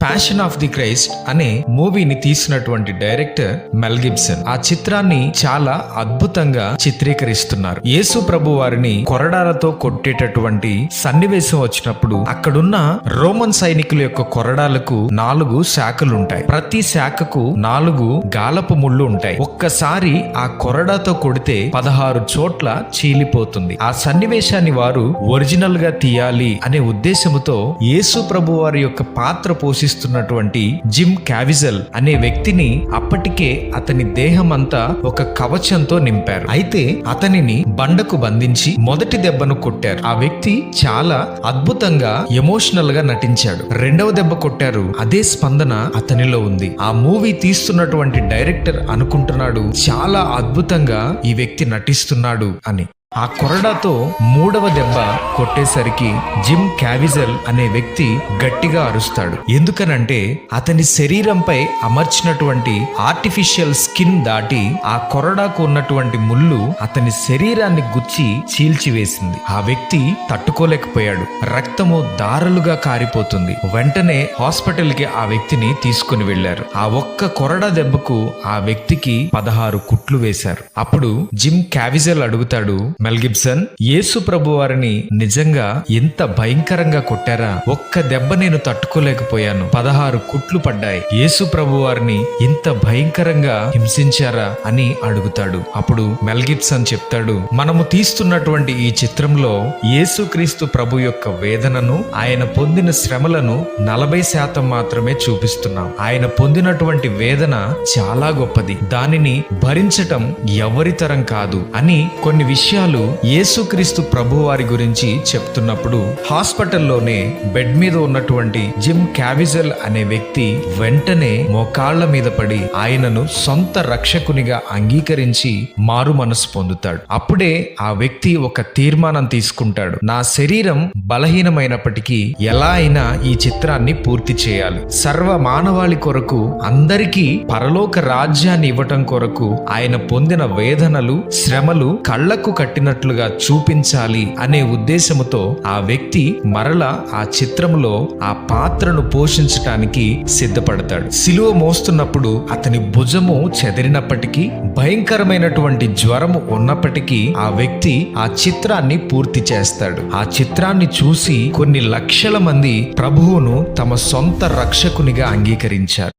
Passion of the Christ అనే మూవీని తీసినటువంటి డైరెక్టర్ మెల్ గిబ్సన్ ఆ చిత్రాన్ని చాలా అద్భుతంగా చిత్రీకరిస్తున్నారు. యేసు ప్రభు వారిని కొరడాలతో కొట్టేటటువంటి సన్నివేశం వచ్చినప్పుడు అక్కడున్న రోమన్ సైనికుల యొక్క కొరడాలకు 4 శాఖలు ఉంటాయి. ప్రతి శాఖకు 4 గాలపు ముళ్ళు ఉంటాయి. ఒక్కసారి ఆ కొరడాతో కొడితే 16 చోట్ల చీలిపోతుంది. ఆ సన్నివేశాన్ని వారు ఒరిజినల్ గా తీయాలి అనే ఉద్దేశంతో యేసు ప్రభు వారి యొక్క పాత్ర పోషిస్తున్నటువంటి జిమ్ క్యావిజల్ అనే వ్యక్తిని అప్పటికే అతని దేహం అంతా ఒక కవచంతో నింపారు. అయితే అతనిని బండకు బంధించి మొదటి దెబ్బను కొట్టారు. ఆ వ్యక్తి చాలా అద్భుతంగా ఎమోషనల్ గా నటించాడు. రెండవ దెబ్బ కొట్టారు, అదే స్పందన అతనిలో ఉంది. ఆ మూవీ తీస్తున్నటువంటి డైరెక్టర్ అనుకుంటున్నాడు చాలా అద్భుతంగా ఈ వ్యక్తి నటిస్తున్నాడు అని. ఆ కొరడాతో 3వ దెబ్బ కొట్టేసరికి జిమ్ క్యావిజల్ అనే వ్యక్తి గట్టిగా అరుస్తాడు. ఎందుకనంటే అతని శరీరంపై అమర్చినటువంటి ఆర్టిఫిషియల్ స్కిన్ దాటి ఆ కొరడాకు ఉన్నటువంటి ముళ్ళు అతని శరీరాన్ని గుచ్చి చీల్చివేసింది. ఆ వ్యక్తి తట్టుకోలేకపోయాడు. రక్తము దారలుగా కారిపోతుంది. వెంటనే హాస్పిటల్ కి ఆ వ్యక్తిని తీసుకుని వెళ్లారు. ఆ ఒక్క కొరడా దెబ్బకు ఆ వ్యక్తికి 16 కుట్లు వేశారు. అప్పుడు జిమ్ క్యావిజల్ అడుగుతాడు, మెల్ గిబ్సన్, యేసు ప్రభు వారిని నిజంగా ఎంత భయంకరంగా కొట్టారా? ఒక్క దెబ్బ నేను తట్టుకోలేకపోయాను. 16 కుట్లు పడ్డాయి. యేసు ప్రభు వారిని ఇంత భయంకరంగా హింసించారా అని అడుగుతాడు. అప్పుడు మెల్ గిబ్సన్ చెప్తాడు, మనము తీస్తున్నటువంటి ఈ చిత్రంలో యేసుక్రీస్తు ప్రభు యొక్క వేదనను, ఆయన పొందిన శ్రమలను 40% మాత్రమే చూపిస్తున్నాం. ఆయన పొందినటువంటి వేదన చాలా గొప్పది. దానిని భరించటం ఎవరితరం కాదు అని కొన్ని విషయాలు యేసుక్రీస్తు ప్రభు వారి గురించి చెప్తున్నప్పుడు హాస్పిటల్లోనే బెడ్ మీద ఉన్నటువంటి జిమ్ క్యావిజల్ అనే వ్యక్తి వెంటనే మోకాళ్ల మీద పడి ఆయనను సొంత రక్షకునిగా అంగీకరించి మారు మనసు పొందుతాడు. అప్పుడే ఆ వ్యక్తి ఒక తీర్మానం తీసుకుంటాడు, నా శరీరం బలహీనమైనప్పటికీ ఎలా అయినా ఈ చిత్రాన్ని పూర్తి చేయాలి. సర్వ మానవాళి కొరకు, అందరికీ పరలోక రాజ్యాన్ని ఇవ్వటం కొరకు ఆయన పొందిన వేదనలు, శ్రమలు కళ్లకు కట్టినట్లుగా చూపించాలి అనే ఉద్దేశముతో ఆ వ్యక్తి మరలా ఆ చిత్రంలో ఆ పాత్రను పోషించటానికి సిద్ధపడతాడు. సిలువ మోస్తున్నప్పుడు అతని భుజము చెదిరినప్పటికీ, భయంకరమైనటువంటి జ్వరము ఉన్నప్పటికీ ఆ వ్యక్తి ఆ చిత్రాన్ని పూర్తి చేస్తాడు. ఆ చిత్రాన్ని చూసి కొన్ని లక్షల మంది ప్రభువును తమ సొంత రక్షకునిగా అంగీకరించారు.